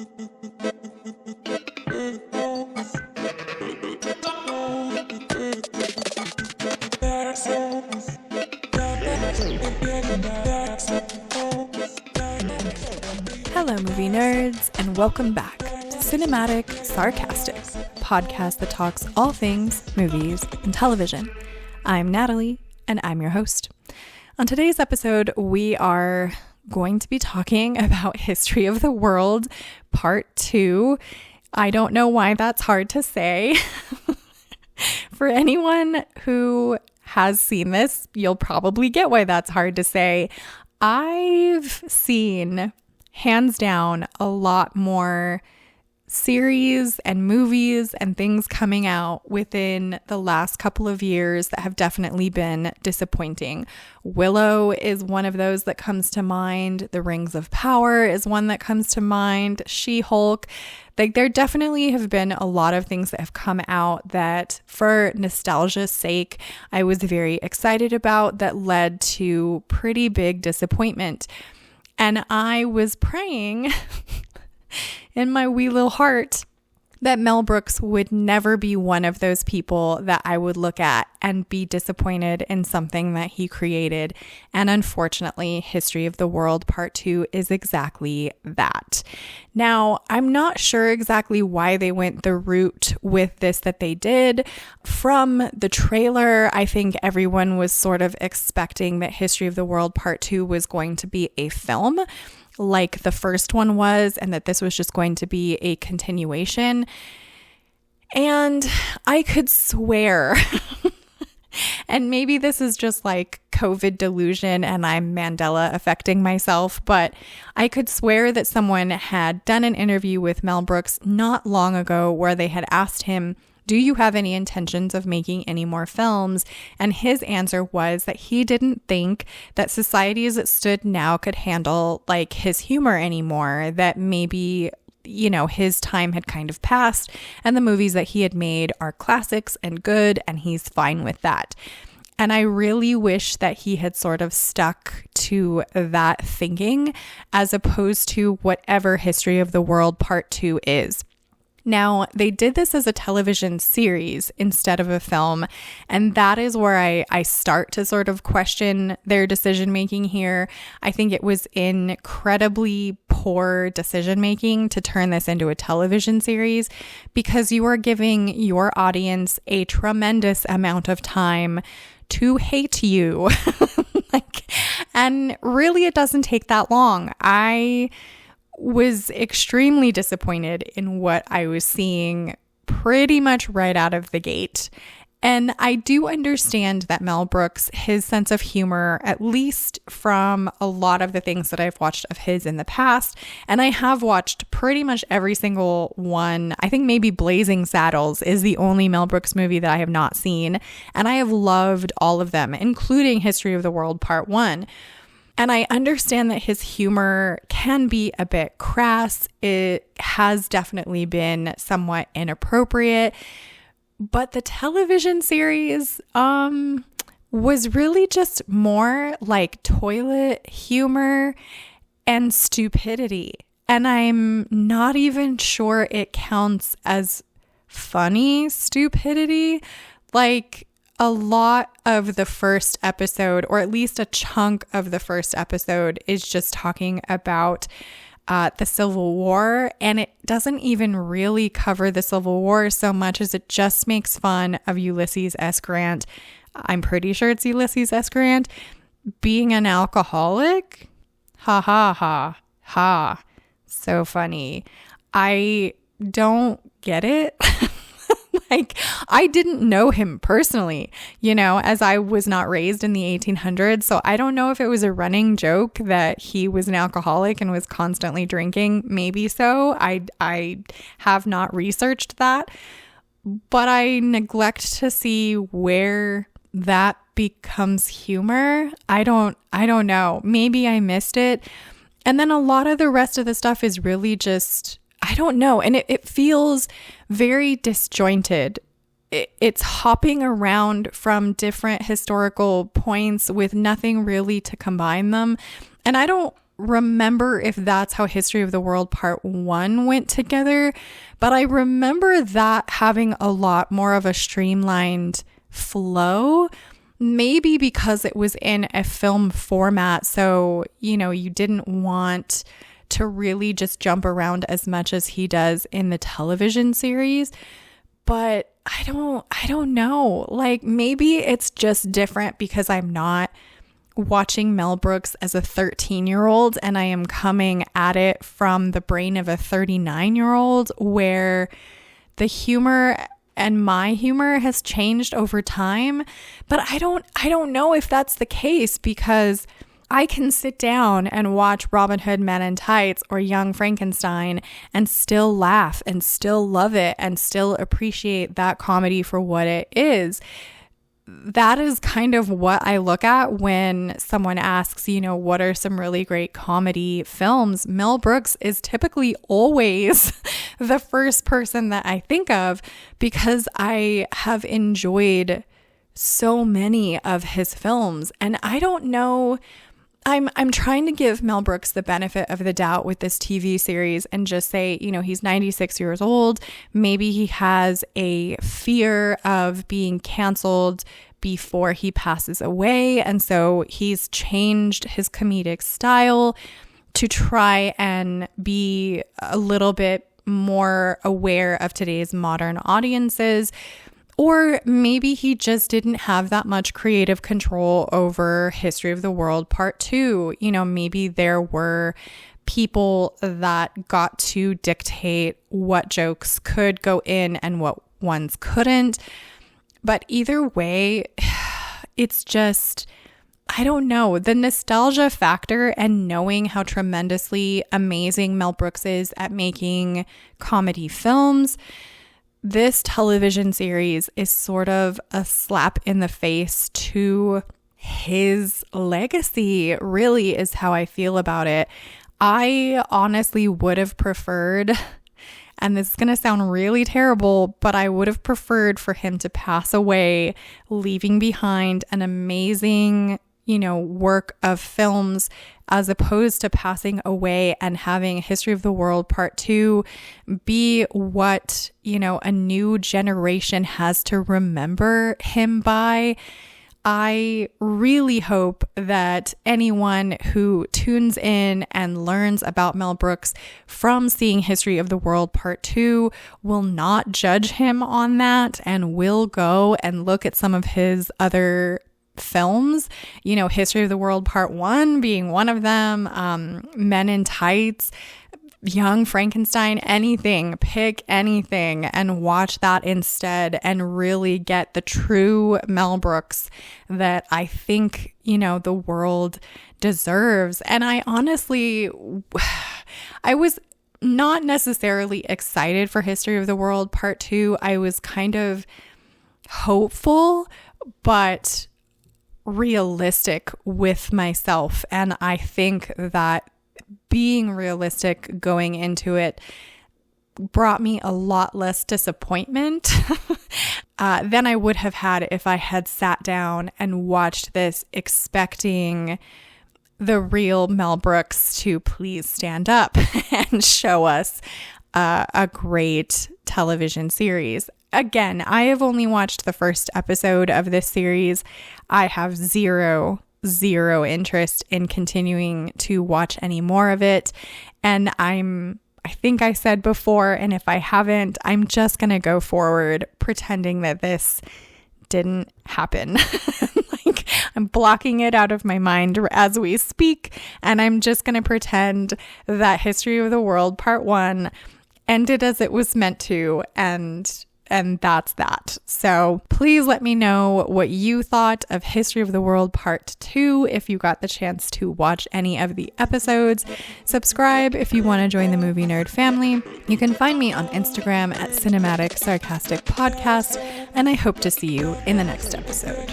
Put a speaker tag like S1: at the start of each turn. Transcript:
S1: Hello, movie nerds, and welcome back to Cinematic Sarcastic, a podcast that talks all things movies and television. I'm Natalie, and I'm your host. On today's episode, we are going to be talking about History of the World Part 2. I don't know why that's hard to say. For anyone who has seen this, you'll probably get why that's hard to say. I've seen, hands down, a lot more series and movies and things coming out within the last couple of years that have definitely been disappointing. Willow is one of those that comes to mind. The Rings of Power is one that comes to mind. She-Hulk. Like, there definitely have been a lot of things that have come out that, for nostalgia's sake, I was very excited about, that led to pretty big disappointment. And I was praying in my wee little heart that Mel Brooks would never be one of those people that I would look at and be disappointed in something that he created. And unfortunately, History of the World Part 2 is exactly that. Now, I'm not sure exactly why they went the route with this that they did. From the trailer, I think everyone was sort of expecting that History of the World Part 2 was going to be a film, like the first one was, and that this was just going to be a continuation. And I could swear, and maybe this is just like COVID delusion and I'm Mandela affecting myself, but I could swear that someone had done an interview with Mel Brooks not long ago where they had asked him, "Do you have any intentions of making any more films?" And his answer was that he didn't think that society as it stood now could handle like his humor anymore, that maybe, you know, his time had kind of passed and the movies that he had made are classics and good, and he's fine with that. And I really wish that he had sort of stuck to that thinking as opposed to whatever History of the World Part 2 is. Now, they did this as a television series instead of a film, and that is where I start to sort of question their decision-making here. I think it was incredibly poor decision-making to turn this into a television series, because you are giving your audience a tremendous amount of time to hate you. And really, it doesn't take that long. I was extremely disappointed in what I was seeing pretty much right out of the gate. And I do understand that Mel Brooks, his sense of humor, at least from a lot of the things that I've watched of his in the past, and I have watched pretty much every single one. I think maybe Blazing Saddles is the only Mel Brooks movie that I have not seen, and I have loved all of them, including History of the World Part 1. And I understand that his humor can be a bit crass. It has definitely been somewhat inappropriate. But the television series was really just more like toilet humor and stupidity. And I'm not even sure it counts as funny stupidity. Like, a lot of the first episode, or at least a chunk of the first episode, is just talking about the Civil War, and it doesn't even really cover the Civil War so much as it just makes fun of Ulysses S. Grant. I'm pretty sure it's Ulysses S. Grant being an alcoholic. Ha ha ha ha. So funny. I don't get it. Like, I didn't know him personally, you know, as I was not raised in the 1800s. So I don't know if it was a running joke that he was an alcoholic and was constantly drinking. Maybe so. I have not researched that, but I neglect to see where that becomes humor. I don't know. Maybe I missed it. And then a lot of the rest of the stuff is really just, I don't know. And it feels very disjointed. It's hopping around from different historical points with nothing really to combine them. And I don't remember if that's how History of the World Part 1 went together, but I remember that having a lot more of a streamlined flow, maybe because it was in a film format. So, you didn't want to really just jump around as much as he does in the television series. But I don't know. Like, maybe it's just different because I'm not watching Mel Brooks as a 13-year-old and I am coming at it from the brain of a 39-year-old, where the humor and my humor has changed over time. But I don't know if that's the case, because I can sit down and watch Robin Hood Men in Tights or Young Frankenstein and still laugh and still love it and still appreciate that comedy for what it is. That is kind of what I look at when someone asks, what are some really great comedy films? Mel Brooks is typically always the first person that I think of, because I have enjoyed so many of his films. And I don't know, I'm trying to give Mel Brooks the benefit of the doubt with this TV series and just say, he's 96 years old. Maybe he has a fear of being canceled before he passes away. And so he's changed his comedic style to try and be a little bit more aware of today's modern audiences. Or maybe he just didn't have that much creative control over History of the World Part 2. Maybe there were people that got to dictate what jokes could go in and what ones couldn't. But either way, it's just, I don't know, the nostalgia factor and knowing how tremendously amazing Mel Brooks is at making comedy films. This television series is sort of a slap in the face to his legacy, really, is how I feel about it. I honestly would have preferred, and this is going to sound really terrible, but I would have preferred for him to pass away, leaving behind an amazing, work of films, as opposed to passing away and having History of the World Part 2 be what, a new generation has to remember him by. I really hope that anyone who tunes in and learns about Mel Brooks from seeing History of the World Part 2 will not judge him on that and will go and look at some of his other films, History of the World Part 1 being one of them, Men in Tights, Young Frankenstein, anything, pick anything and watch that instead and really get the true Mel Brooks that I think, the world deserves. And I honestly, I was not necessarily excited for History of the World Part 2. I was kind of hopeful, but realistic with myself. And I think that being realistic going into it brought me a lot less disappointment than I would have had if I had sat down and watched this expecting the real Mel Brooks to please stand up and show us a great television series. Again, I have only watched the first episode of this series. I have zero interest in continuing to watch any more of it. And I think I said before, and if I haven't, I'm just going to go forward pretending that this didn't happen. Like, I'm blocking it out of my mind as we speak. And I'm just going to pretend that History of the World Part 1 ended as it was meant to, and that's that. So please let me know what you thought of History of the World Part 2 if you got the chance to watch any of the episodes. Subscribe if you want to join the Movie Nerd family. You can find me on Instagram at Cinematic Sarcastic Podcast, and I hope to see you in the next episode.